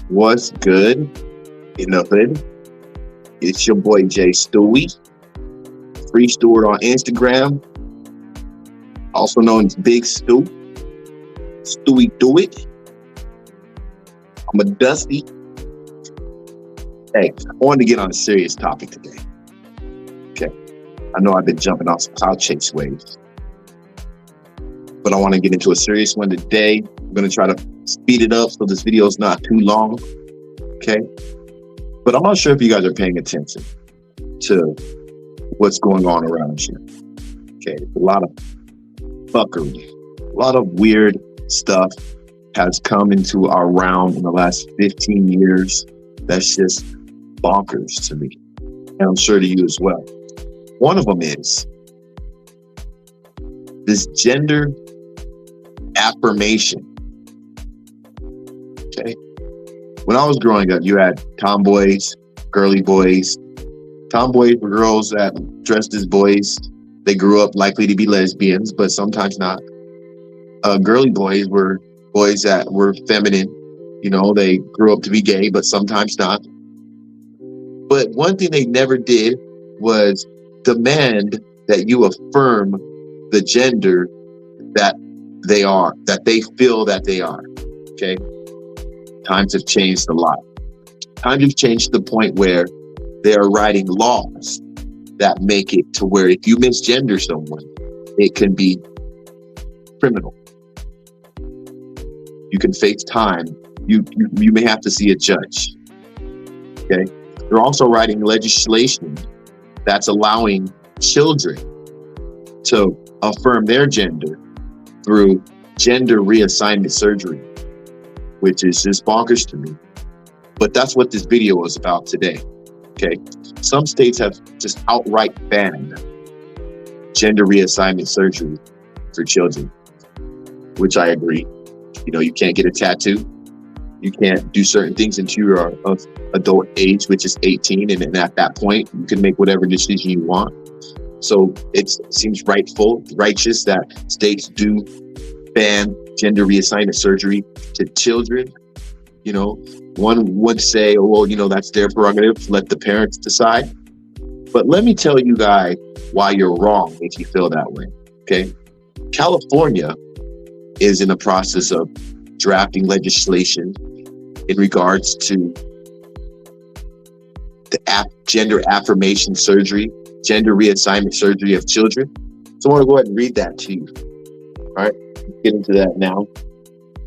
What's good in the hood? It's your boy Jay Stewie, Free Steward on Instagram, also known as Big Stew. Stewie Do It. I'm a Dusty. Hey, I wanted to get on a serious topic today. Okay, I know I've been jumping off some cloud chase waves, but I want to get into a serious one today. I'm going to try to speed it up so this video is not too long. Okay, but I'm not sure if you guys are paying attention to what's going on around you. Okay, a lot of fuckery, a lot of weird stuff has come into our realm in the last 15 years. That's just bonkers to me, and I'm sure to you as well. One of them is this gender affirmation. Okay, when I was growing up, you had tomboys, girly boys. Tomboys were girls that dressed as boys. They grew up likely to be lesbians, but sometimes not. Girly boys were boys that were feminine. You know, they grew up to be gay, but sometimes not. But one thing they never did was demand that you affirm the gender that they are, that they feel that they are. Okay? Times have changed a lot. Times have changed to the point where they are writing laws that make it to where if you misgender someone, it can be criminal. You can face time. You may have to see a judge. Okay? They're also writing legislation that's allowing children to affirm their gender through gender reassignment surgery, which is just bonkers to me. But that's what this video is about today. Okay? Some states have just outright banned gender reassignment surgery for children, which I agree. You know, you can't get a tattoo. You can't do certain things until you are of adult age, which is 18. And then at that point, you can make whatever decision you want. So it seems righteous that states do ban gender reassignment surgery to children. You know, one would say, oh, well, you know, that's their prerogative. Let the parents decide. But let me tell you guys why you're wrong if you feel that way. Okay. California is in the process of drafting legislation in regards to the gender affirmation surgery, gender reassignment surgery of children. So I want to go ahead and read that to you. All right, let's get into that now.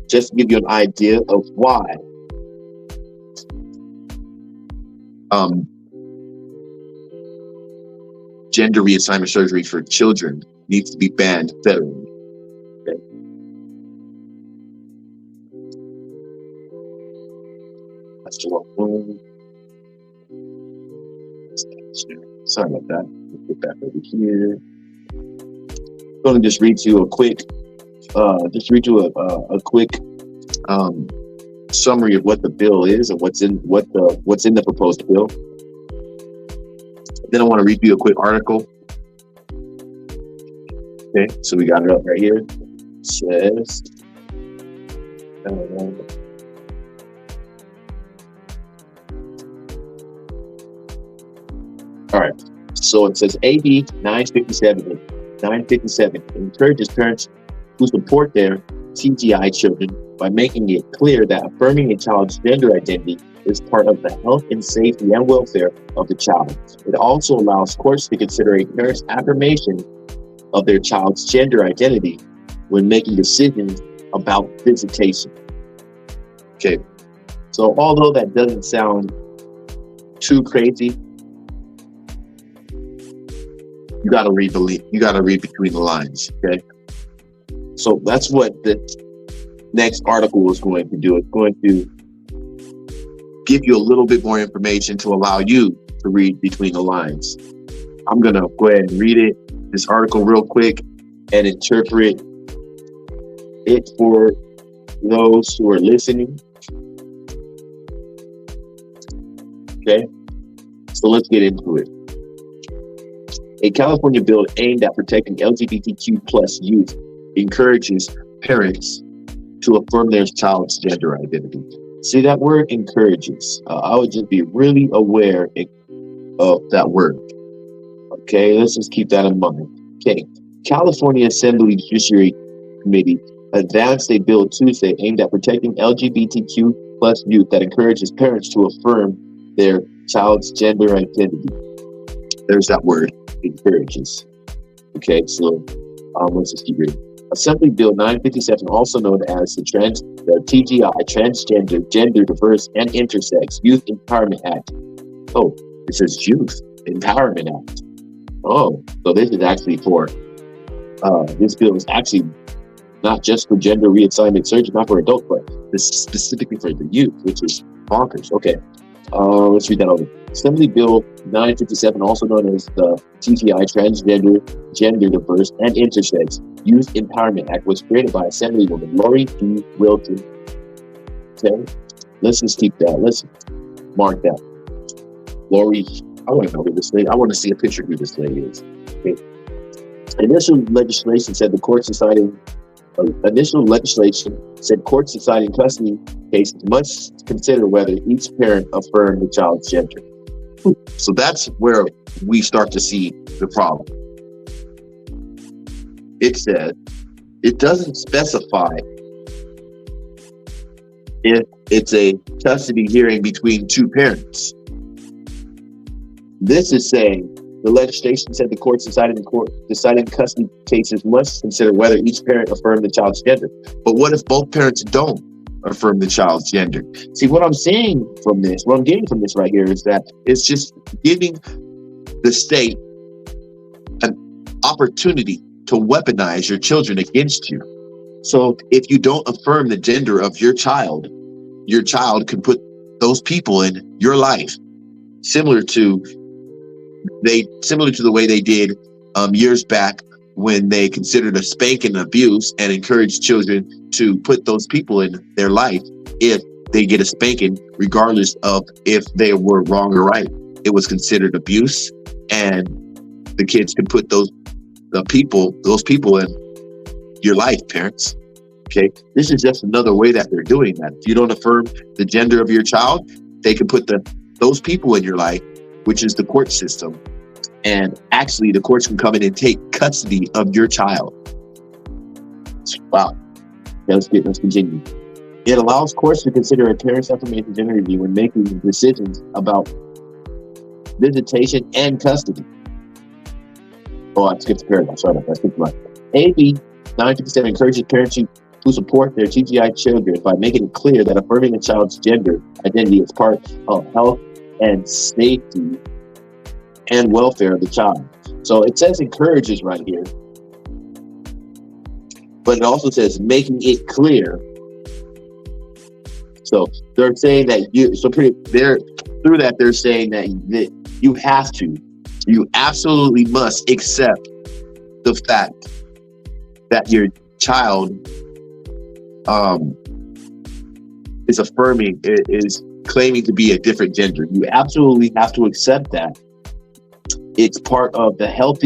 Just to give you an idea of why gender reassignment surgery for children needs to be banned federally. Okay. That's the wrong one. Sorry about that. Let's get back over here. I'm going to just read you a quick, summary of what the bill is and what's in the proposed bill. Then I want to read you a quick article. Okay, so we got it up right here. It says, all right, so it says AB 957 encourages parents who support their TGI children by making it clear that affirming a child's gender identity is part of the health and safety and welfare of the child. It also allows courts to consider a parent's affirmation of their child's gender identity when making decisions about visitation. Okay, so although that doesn't sound too crazy, you got to read between the lines. Okay, so that's what the next article is going to do. It's going to give you a little bit more information to allow you to read between the lines. I'm going to go ahead and read this article real quick and interpret it for those who are listening. Okay, so let's get into it. A California bill aimed at protecting LGBTQ plus youth encourages parents to affirm their child's gender identity. See that word encourages. I would just be really aware of that word. Okay, let's just keep that in mind. Okay, California Assembly Judiciary Committee advanced a bill Tuesday aimed at protecting LGBTQ plus youth that encourages parents to affirm their child's gender identity. There's that word, encourages. Okay, so let's just keep reading. Assembly Bill 957, also known as the TGI, Transgender, Gender Diverse, and Intersex Youth Empowerment Act. Oh, it says Youth Empowerment Act. Oh, so this is actually for, this bill is actually not just for gender reassignment surgery, not for adults, but this is specifically for the youth, which is bonkers. Okay, let's read that over. Assembly Bill 957, also known as the TGI, Transgender, Gender Diverse, and Intersex Youth Empowerment Act, was created by Assemblywoman Lori D. Wilton. Okay, let's just keep that. Let's mark that. Lori, I want to know who this lady. I want to see a picture of who this lady is. Okay. Initial legislation said courts deciding custody cases must consider whether each parent affirmed the child's gender. So that's where we start to see the problem. It said it doesn't specify if it's a custody hearing between two parents. This is saying the legislation said the courts deciding custody cases must consider whether each parent affirmed the child's gender. But what if both parents don't affirm the child's gender? See, what I'm getting from this right here is that it's just giving the state an opportunity to weaponize your children against you. So if you don't affirm the gender of your child can put those people in your life, similar to the way they did years back when they considered a spanking abuse and encouraged children to put those people in their life if they get a spanking, regardless of if they were wrong or right. It was considered abuse, and the kids can put those people in your life, parents. Okay, this is just another way that they're doing that. If you don't affirm the gender of your child, they can put those people in your life, which is the court system, and actually the courts can come in and take custody of your child. Wow. Let's continue. It allows courts to consider a parent's affirmation gender review when making decisions about visitation and custody. Oh, I skipped a paragraph. Sorry about that. I skipped one. AB 957 encourages parents who support their TGI children by making it clear that affirming a child's gender identity is part of health and safety and welfare of the child. So it says encourages right here, but it also says making it clear. So they're saying that they're saying that you absolutely must accept the fact that your child is claiming to be a different gender. You absolutely have to accept that. It's part of the health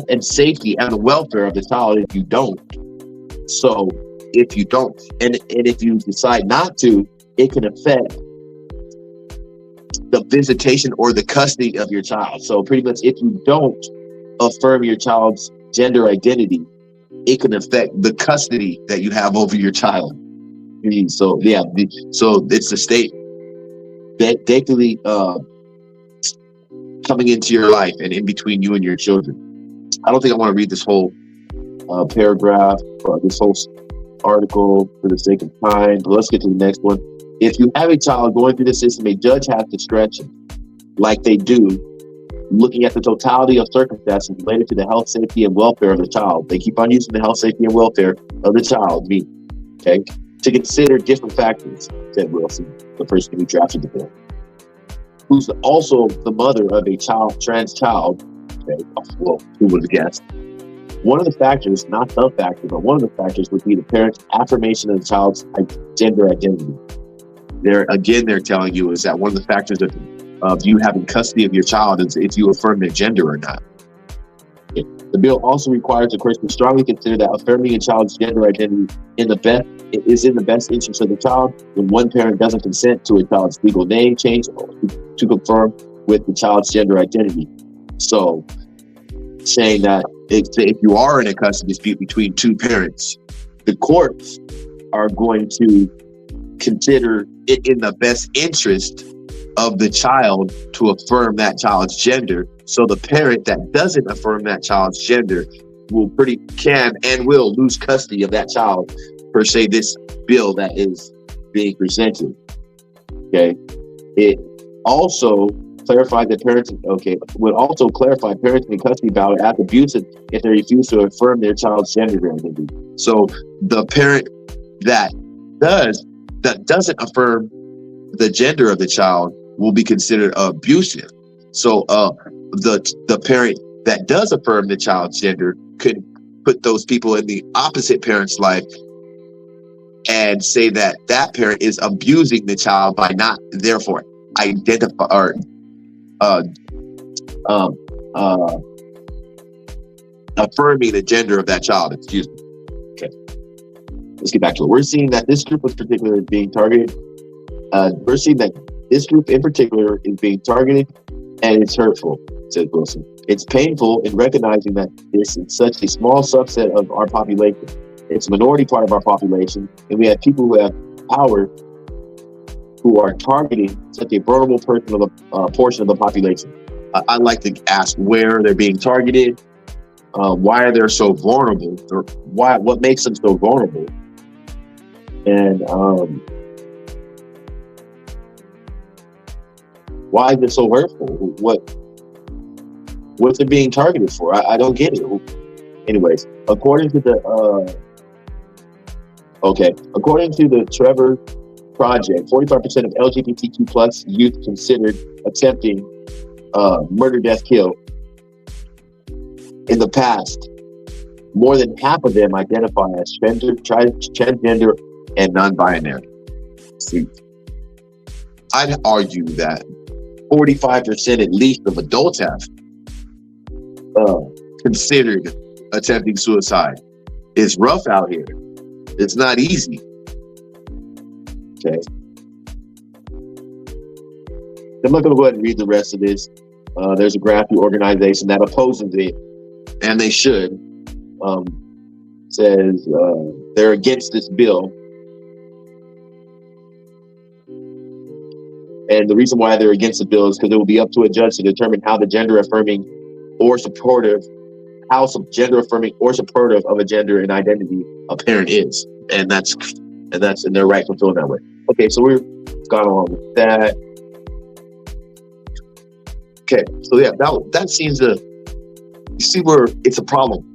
and safety and the welfare of the child if you don't. So if you don't, and if you decide not to, it can affect the visitation or the custody of your child. So pretty much if you don't affirm your child's gender identity, it can affect the custody that you have over your child. So yeah, so it's the state that basically coming into your life and in between you and your children. I don't think I want to read this whole paragraph or this whole article for the sake of time, but let's get to the next one. If you have a child going through the system, a judge has discretion, like they do, looking at the totality of circumstances related to the health, safety, and welfare of the child. They keep on using the health, safety, and welfare of the child, okay, to consider different factors, said Wilson, the person who drafted the bill, who's also the mother of a trans child. Okay, well, who would have guessed? One of the factors, not the factor, but one of the factors would be the parent's affirmation of the child's gender identity. They're telling you is that one of the factors of you having custody of your child is if you affirm their gender or not. The bill also requires the courts to strongly consider that affirming a child's gender identity in the best interest of the child when one parent doesn't consent to a child's legal name change or to confirm with the child's gender identity. So, saying that if you are in a custody dispute between two parents, the courts are going to consider it in the best interest of the child to affirm that child's gender. So the parent that doesn't affirm that child's gender can and will lose custody of that child, per se, this bill that is being presented. Okay. It also clarified that would also clarify parenting in custody battle as abusive if they refuse to affirm their child's gender identity. So the parent that doesn't affirm the gender of the child will be considered abusive. So the parent that does affirm the child's gender could put those people in the opposite parent's life and say that parent is abusing the child by not therefore identify or affirming the gender of that child. Excuse me. Okay, let's get back to it. We're seeing that this group in particular is being targeted. We're seeing that this group in particular is being targeted, and it's hurtful, says Wilson. It's painful in recognizing that this is such a small subset of our population. It's a minority part of our population, and we have people who have power who are targeting such a vulnerable portion of the population. I'd like to ask where they're being targeted, why are they so vulnerable, or what makes them so vulnerable, and why is it so hurtful? What's it being targeted for? I don't get it. Anyways, according to the Trevor Project, 45% of LGBTQ plus youth considered attempting murder, death, kill in the past. More than half of them identify as transgender and non-binary. See, I'd argue that 45% at least of adults have considered attempting suicide. It's rough out here. It's not easy. Okay. I'm not going to go ahead and read the rest of this. There's a grassroots organization that opposes it, and they should. Says they're against this bill. And the reason why they're against the bill is because it will be up to a judge to determine how gender affirming or supportive of a gender and identity a parent is. And that's in their right to feel that way. Okay, so we've gone along with that. Okay, so yeah, that seems to, you see where it's a problem,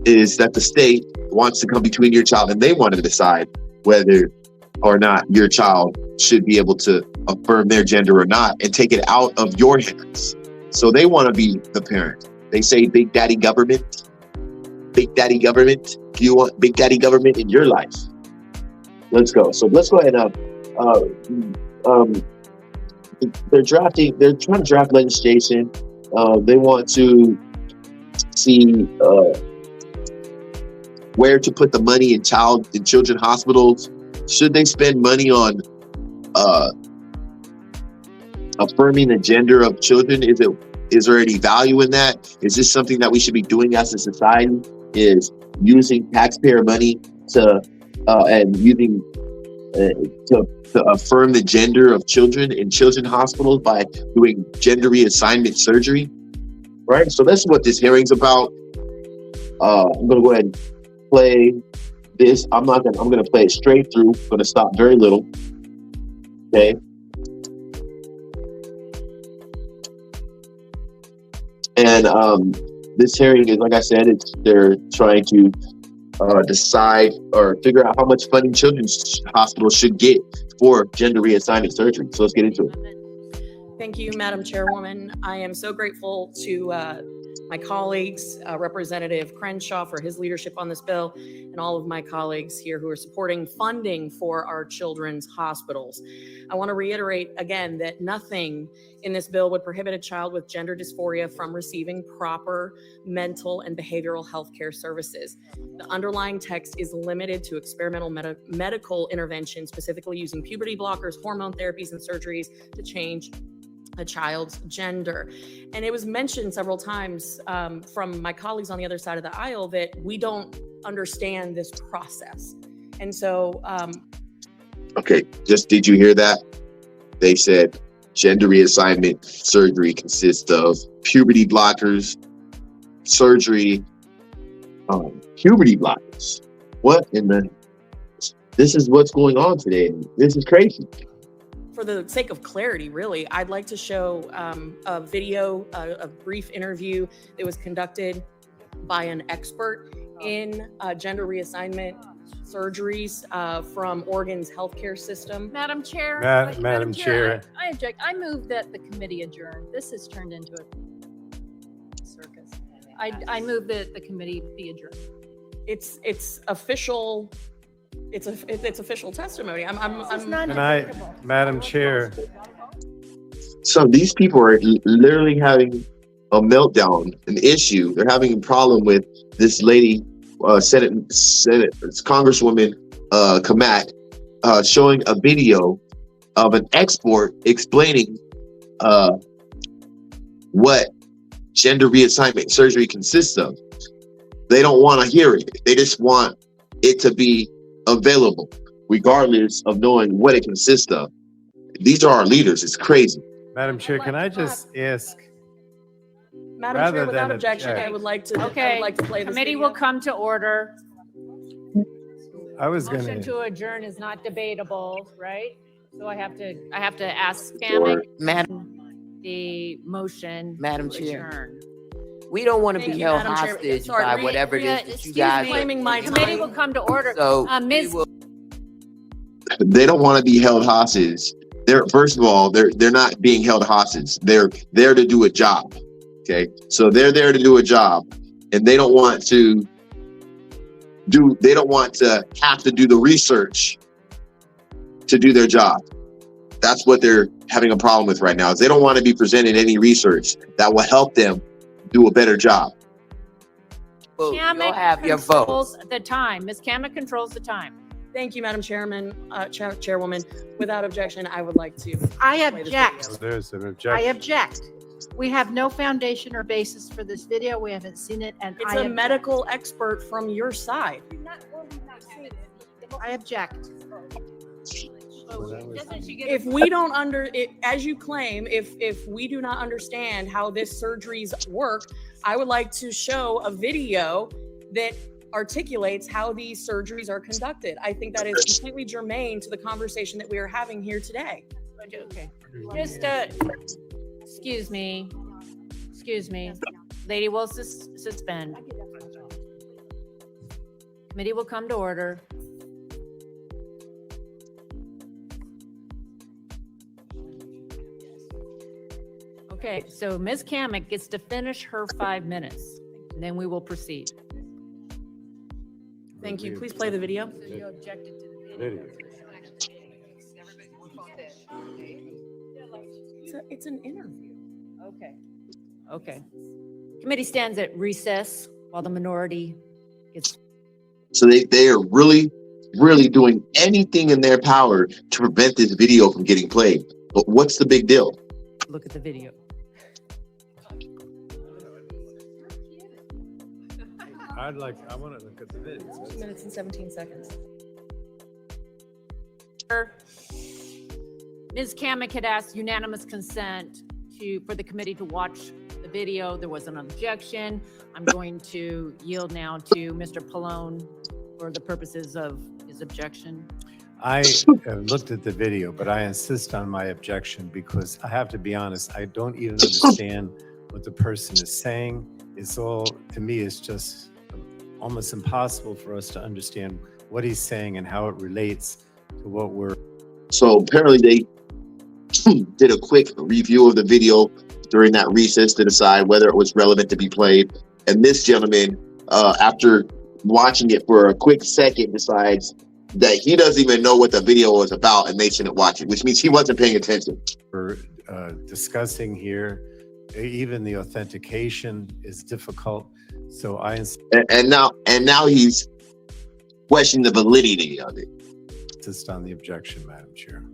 is that the state wants to come between your child and they want to decide whether or not your child should be able to affirm their gender or not and take it out of your hands. So they want to be the parent. They say, Big Daddy Government. Big Daddy Government. Do you want Big Daddy Government in your life? Let's go. So let's go ahead and they're trying to draft legislation. They want to see where to put the money in children hospitals. Should they spend money on affirming the gender of children? Is there any value in that? Is this something that we should be doing as a society? Is using taxpayer money to affirm the gender of children in children hospitals by doing gender reassignment surgery? Right. So that's what this hearing's about. I'm gonna go ahead and play this. I'm gonna play it straight through. I'm gonna stop very little. Okay. And this hearing is, like I said, they're trying to decide or figure out how much funding children's hospitals should get for gender reassignment surgery. So let's get into it. Thank you, Madam Chairwoman. I am so grateful to my colleagues, Representative Crenshaw for his leadership on this bill, and all of my colleagues here who are supporting funding for our children's hospitals. I want to reiterate again that nothing in this bill would prohibit a child with gender dysphoria from receiving proper mental and behavioral health care services. The underlying text is limited to experimental medical intervention, specifically using puberty blockers, hormone therapies, and surgeries to change a child's gender. And it was mentioned several times from my colleagues on the other side of the aisle that we don't understand this process. And so... Okay, just did you hear that? They said gender reassignment surgery consists of puberty blockers, surgery, puberty blockers. What in the... This is what's going on today. This is crazy. For the sake of clarity, really, I'd like to show a video, a brief interview that was conducted by an expert in gender reassignment surgeries from Oregon's healthcare system. Madam Chair. Madam Chair. I object. I move that the committee adjourn. This has turned into a circus. I move that the committee be adjourned. It's official. It's official testimony. Madam Chair. So these people are literally having a meltdown, an issue. They're having a problem with this lady, Senate Congresswoman Kamat, showing a video of an expert explaining what gender reassignment surgery consists of. They don't want to hear it. They just want it to be available, regardless of knowing what it consists of. These are our leaders. It's crazy. Madam Chair, can I just ask? Madam Chair, without objection, I would like to. Okay. I would like to play this Committee video. will come to order. I was Motion going to adjourn is not debatable, right? So I have to ask Samick the motion. Madam to Chair. adjourn. We don't want to Thank be you, held Madam Chair. hostage Sorry, by whatever it is that you Excuse guys me. are Claiming my The committee time. will come to order. So Ms. we will- They don't want to be held hostage. First of all, they're not being held hostage. They're there to do a job. Okay, so they're there to do a job, and they don't want to have to do the research to do their job. That's what they're having a problem with right now. Is they don't want to be presented any research that will help them do a better job. Well, you'll Kamek have your vote. controls the time. Ms. Kamek controls the time. Thank you, Madam Chairman, Chairwoman. Without objection, I would like to. I play this object. video. there's an I objection. object. We have no foundation or basis for this video. We haven't seen it, and It's I a object. medical expert from your side. I object. Doesn't she get If we don't as you claim, if we do not understand how this surgeries work, I would like to show a video that articulates how these surgeries are conducted. I think that is completely germane to the conversation that we are having here today. Okay. Just, excuse me. Lady will suspend. Committee will come to order. Okay, so Ms. Kamek gets to finish her 5 minutes, and then we will proceed. Thank you. Please play the video. You objected to the Video. It's an interview. Okay. Committee stands at recess while the minority gets. So they are really doing anything in their power to prevent this video from getting played. But what's the big deal? Look at the video. I want to look at the video. 2 minutes and 17 seconds. Ms. Kamek had asked unanimous consent for the committee to watch the video. There was an objection. I'm going to yield now to Mr. Pallone for the purposes of his objection. I have looked at the video, but I insist on my objection because I have to be honest, I don't even understand what the person is saying. It's all, to me, it's just almost impossible for us to understand what he's saying and how it relates to what we're... So apparently they did a quick review of the video during that recess to decide whether it was relevant to be played. And this gentleman, after watching it for a quick second, decides that he doesn't even know what the video was about and they shouldn't watch it, which means he wasn't paying attention. We're discussing here, even the authentication is difficult. So I And now he's questioning the validity of it. insist on the objection, Madam Chair.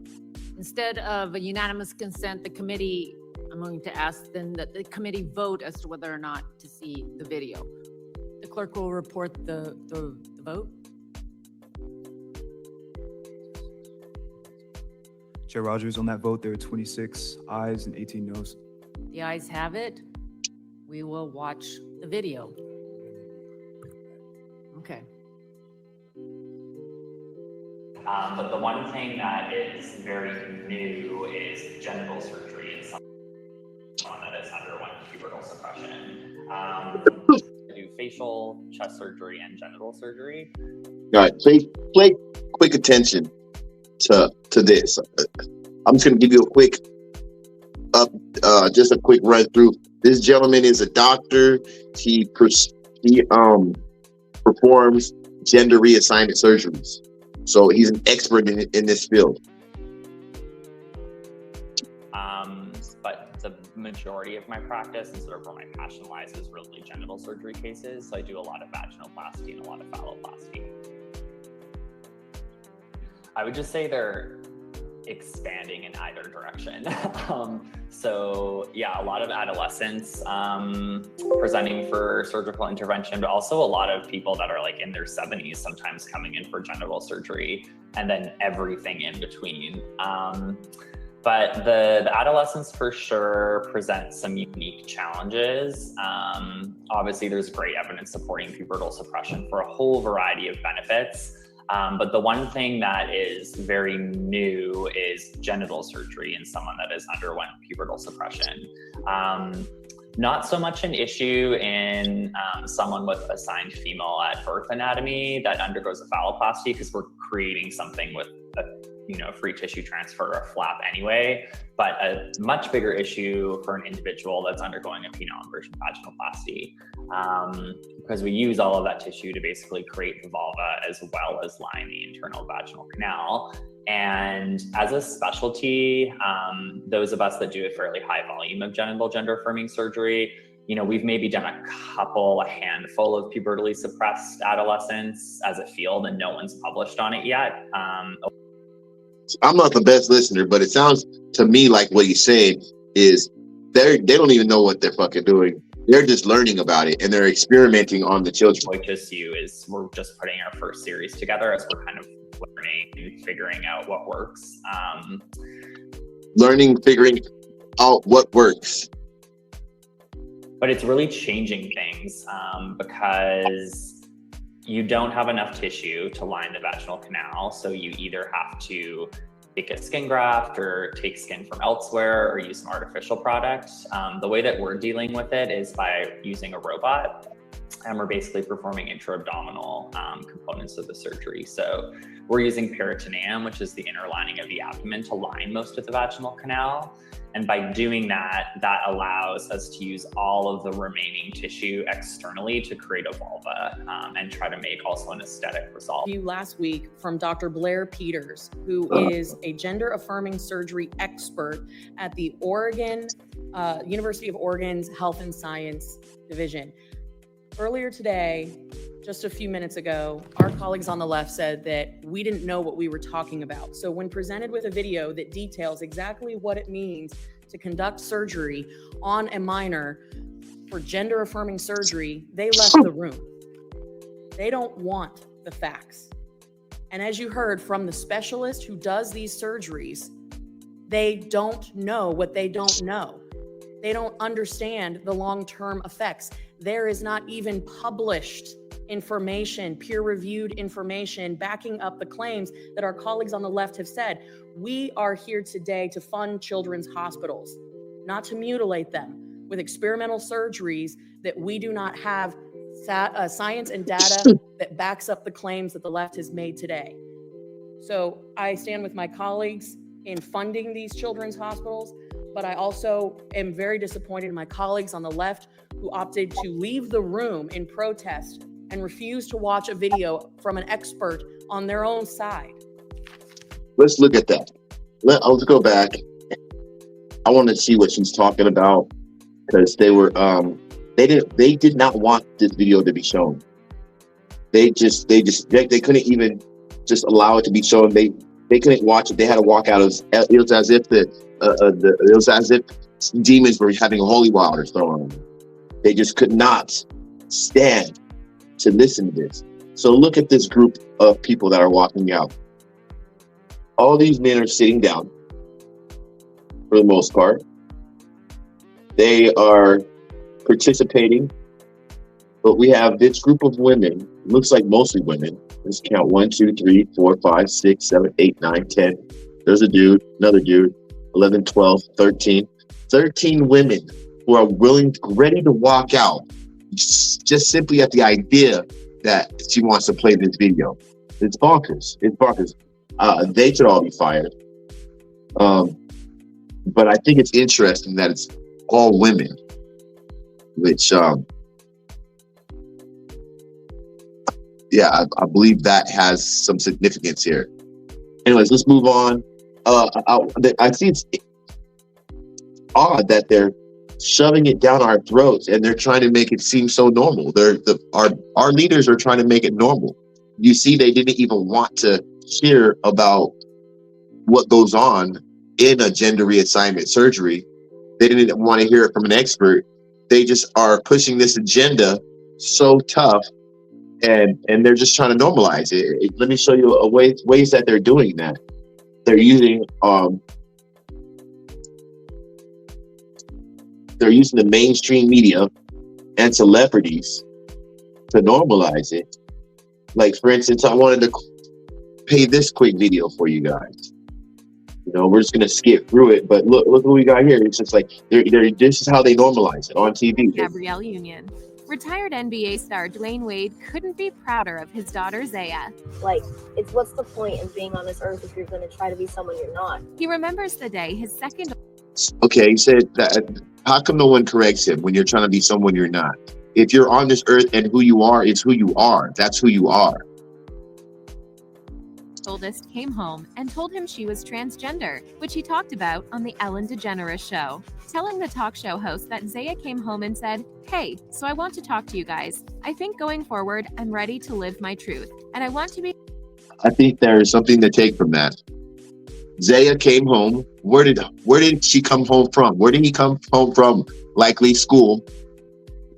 Instead of a unanimous consent, the committee, I'm going to ask then that the committee vote as to whether or not to see the video. The clerk will report the vote. Chair Rogers, on that vote, there are 26 ayes and 18 noes. The ayes have it. We will watch the video. Okay. But the one thing that is very new is genital surgery in someone that has underwent pubertal suppression. Do facial, chest surgery, and genital surgery. All right, pay quick attention to this. I'm just going to give you a quick just a quick run through. This gentleman is a doctor. He performs gender reassignment surgeries. So he's an expert in this field. But the majority of my practice and sort of where my passion lies is really genital surgery cases. So I do a lot of vaginoplasty and a lot of phalloplasty. I would just say they're expanding in either direction. So yeah, a lot of adolescents presenting for surgical intervention, but also a lot of people that are like in their 70s sometimes coming in for genital surgery, and then everything in between. But the adolescents for sure present some unique challenges. Obviously, there's great evidence supporting pubertal suppression for a whole variety of benefits. But the one thing that is very new is genital surgery in someone that has underwent pubertal suppression. Not so much an issue in someone with assigned female at birth anatomy that undergoes a phalloplasty, because we're creating something with a free tissue transfer or a flap anyway, but a much bigger issue for an individual that's undergoing a penile inversion vaginoplasty, because we use all of that tissue to basically create the vulva as well as line the internal vaginal canal. And as a specialty, those of us that do a fairly high volume of genital gender affirming surgery, we've maybe done a handful of pubertally suppressed adolescents as a field, and no one's published on it yet. I'm not the best listener, but it sounds to me like what he's saying is they don't even know what they're fucking doing. They're just learning about it and they're experimenting on the children. We're just putting our first series together as we're kind of learning and figuring out what works. Figuring out what works. But it's really changing things because you don't have enough tissue to line the vaginal canal. So you either have to take a skin graft or take skin from elsewhere or use some artificial product. The way that we're dealing with it is by using a robot, and we're basically performing intra-abdominal components of the surgery. So we're using peritoneum, which is the inner lining of the abdomen, to line most of the vaginal canal. And by doing that, that allows us to use all of the remaining tissue externally to create a vulva and try to make also an aesthetic result. Last week from Dr. Blair Peters, who is a gender affirming surgery expert at the University of Oregon's Health and Science Division. Earlier today, just a few minutes ago, our colleagues on the left said that we didn't know what we were talking about. So when presented with a video that details exactly what it means to conduct surgery on a minor for gender affirming surgery, they left the room. They don't want the facts. And as you heard from the specialist who does these surgeries, they don't know what they don't know. They don't understand the long-term effects. There is not even published information, peer-reviewed information backing up the claims that our colleagues on the left have said. We are here today to fund children's hospitals, not to mutilate them with experimental surgeries that we do not have science and data that backs up the claims that the left has made today. So I stand with my colleagues in funding these children's hospitals, but I also am very disappointed in my colleagues on the left who opted to leave the room in protest and refuse to watch a video from an expert on their own side. Let's look at that. Let's go back. I want to see what she's talking about, because they did not want this video to be shown. They couldn't even just allow it to be shown. They couldn't watch it. They had to walk out. It was as if demons were having a holy water thrown on them. They just could not stand to listen to this. So look at this group of people that are walking out. All these men are sitting down for the most part. They are participating, but we have this group of women, looks like mostly women. Let's count 1, 2, 3, 4, 5, 6, 7, 8, 9, 10. There's a dude, another dude, 11, 12, 13. 13 women who are ready to walk out just simply at the idea that she wants to play this video. It's bonkers. It's bonkers. They should all be fired. But I think it's interesting that it's all women, which, I believe that has some significance here. Anyways, let's move on. I see it's odd that they're shoving it down our throats and they're trying to make it seem so normal. Our leaders are trying to make it normal. You see, they didn't even want to hear about what goes on in a gender reassignment surgery. They didn't want to hear it from an expert. They just are pushing this agenda so tough, and they're just trying to normalize it. Let me show you ways that they're doing that. They're using the mainstream media and celebrities to normalize it. Like, for instance, I wanted to play this quick video for you guys. You know, we're just gonna skip through it, but look what we got here. It's just like this is how they normalize it on TV. Gabrielle Union. Retired NBA star Dwayne Wade couldn't be prouder of his daughter Zaya. Like, it's what's the point of being on this earth if you're going to try to be someone you're not? He remembers the day his second. Okay, he said that. How come no one corrects him when you're trying to be someone you're not? If you're on this earth and who you are is who you are. That's who you are. Oldest came home and told him she was transgender, which he talked about on the Ellen DeGeneres show, telling the talk show host that Zaya came home and said, "Hey, so I want to talk to you guys. I think going forward, I'm ready to live my truth, and I want to be." I think there is something to take from that. Zaya came home. Where did she come home from? Where did he come home from? Likely school.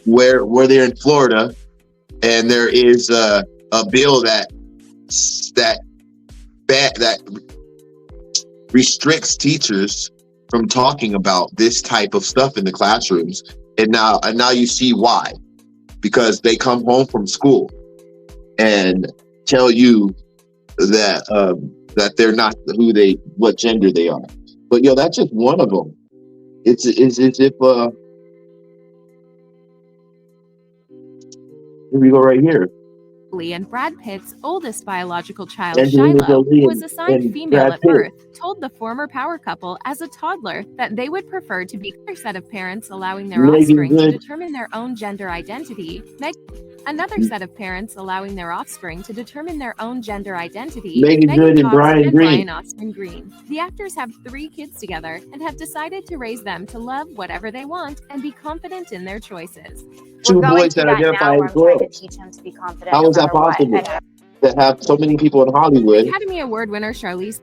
Where they're in Florida, and there is a bill that restricts teachers from talking about this type of stuff in the classrooms. And now you see why. Because they come home from school and tell you that they're not what gender they are. But that's just one of them. It's as if here we go right here. And Brad Pitt's oldest biological child, Angelina Shiloh, Jolie who was assigned and female Brad at Pitt. birth, told the former power couple as a toddler that they would prefer to be a set of parents allowing their Megan offspring to Good. determine their own gender identity. Another set of parents allowing their offspring to determine their own gender identity. Megan Good and Fox Brian Green. Brian Austin Green. The actors have 3 kids together and have decided to raise them to love whatever they want and be confident in their choices. Two We're going boys through that identify now where as I'm trying to girls. teach him to be confident. How no is that matter what. possible? And That have so many people in Hollywood. Academy Award winner Charlize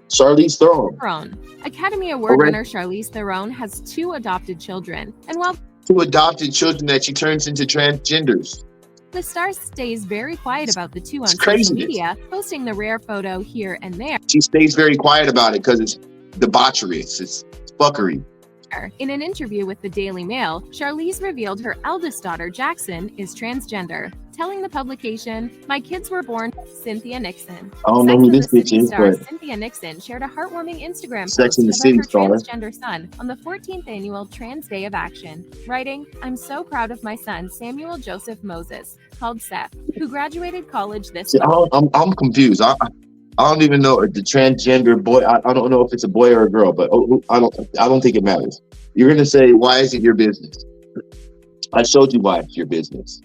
Theron. Theron. Academy Award Alright. winner Charlize Theron has 2 adopted children, and while 2 adopted children that she turns into transgenders. the star stays very quiet about the 2 on It's social craziness. media, posting the rare photo here and there. She stays very quiet about it because it's debauchery. It's fuckery. In an interview with the Daily Mail, Charlize revealed her eldest daughter, Jackson, is transgender, telling the publication, "My kids were born Cynthia Nixon." I don't know Sex who and this the bitch City is, star but Cynthia Nixon shared a heartwarming Instagram Sex post and the about City her star. transgender son on the 14th annual Trans Day of Action, writing, "I'm so proud of my son, Samuel Joseph Moses, called Seth, who graduated college this see, month." I'm confused. I don't even know the transgender boy. I don't know if it's a boy or a girl, but I don't think it matters. You're gonna say, why is it your business? I showed you why it's your business.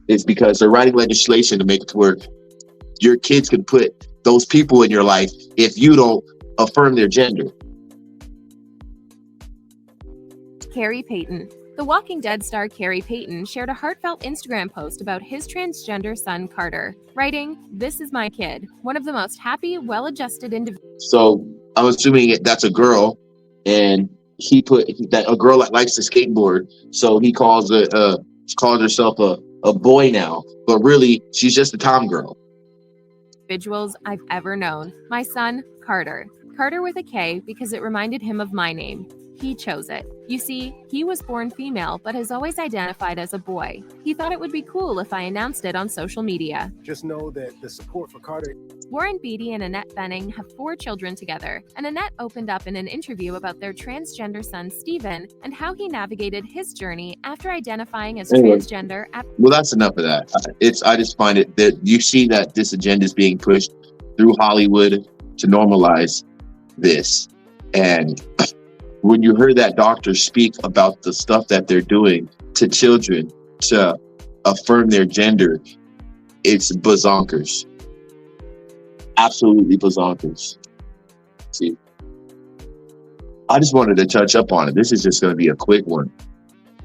It's because they're writing legislation to make it to where your kids can put those people in your life if you don't affirm their gender. Carrie Payton. The Walking Dead star Carrie Payton shared a heartfelt Instagram post about his transgender son Carter, writing, "This is my kid, one of the most happy, well-adjusted individuals." So I'm assuming that's a girl, and he put that a girl that likes to skateboard. So he calls herself a boy now, but really she's just a tom girl. Individuals I've ever known. My son, Carter. Carter with a K because it reminded him of my name. He chose it. You see, he was born female, but has always identified as a boy. He thought it would be cool if I announced it on social media. Just know that the support for Carter. Warren Beatty and Annette Bening have 4 children together, and Annette opened up in an interview about their transgender son, Steven, and how he navigated his journey after identifying as transgender. Well, that's enough of that. I just find it that you see that this agenda is being pushed through Hollywood to normalize this. And when you heard that doctor speak about the stuff that they're doing to children to affirm their gender, it's bazonkers. Absolutely bazonkers. See, I just wanted to touch up on it. This is just going to be a quick one.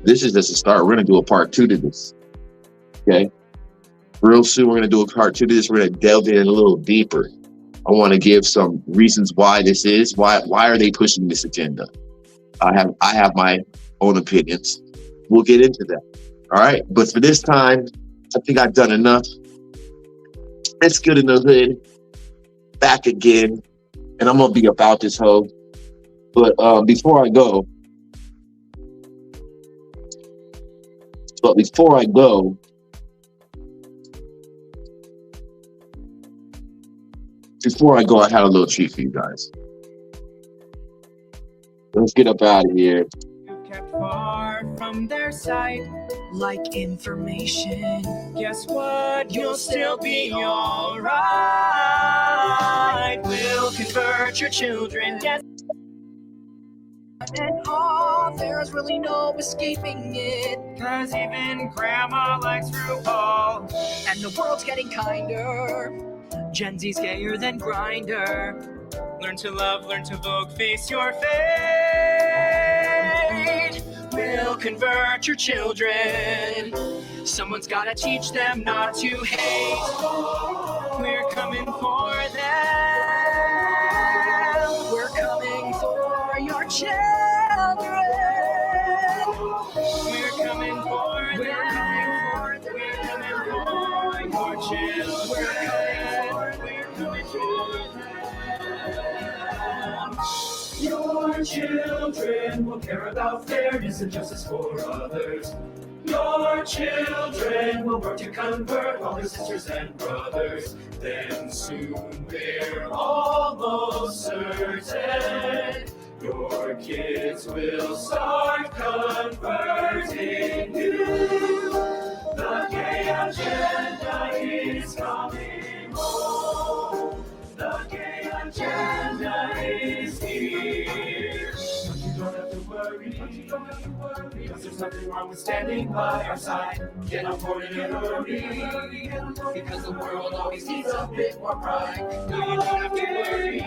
This is just a start. We're going to do a part 2 to this. Okay? Real soon, we're going to do a part 2 to this. We're going to delve in a little deeper. I want to give some reasons why this is. Why are they pushing this agenda? I have my own opinions. We'll get into that. All right. But for this time, I think I've done enough. It's good in the hood. Back again. And I'm going to be about this hoe. But before I go, I had a little treat for you guys. Let's get up out of here. You kept far from their sight, like information. Guess what? You'll still be alright. We'll convert your children. Yes. And there's really no escaping it. 'Cause even grandma likes RuPaul. And the world's getting kinder. Gen Z's gayer than Grindr. Learn to love, learn to vogue, face your fate. We'll convert your children. Someone's gotta teach them not to hate. We're coming for them. We're coming for your children. We're coming for them. We're coming for your children. We're coming for them. Your children will care about fairness and justice for others. Your children will work to convert all their sisters and brothers. Then soon we're almost certain your kids will start converting you. The gay agenda is coming home. The gay agenda is here. But you don't have to worry. Because there's nothing wrong with standing by our side. Get on board in a hurry. Because the world always needs a bit more pride. No, you don't have to worry.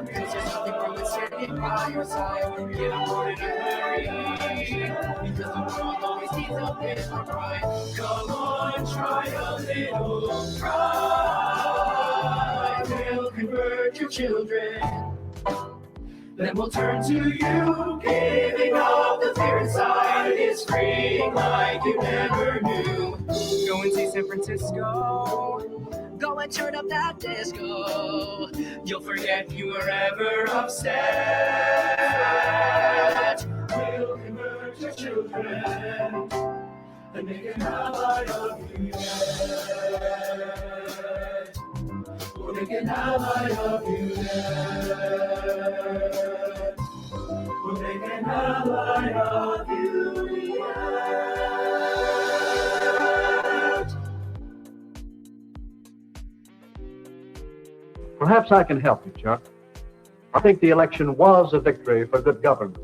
Because there's nothing wrong with standing by your side. Get on board in a hurry. Because the world always needs a bit more pride. Come on, try a little pride. We'll convert your children. Then we'll turn to you, giving up the fear inside is freeing like you never knew. Go and see San Francisco. Go and turn up that disco. You'll forget you were ever upset. We'll convert your children and make an ally of you yet. We'll make an ally of you yet. We'll make an ally of you yet. Perhaps I can help you, Chuck. I think the election was a victory for good government.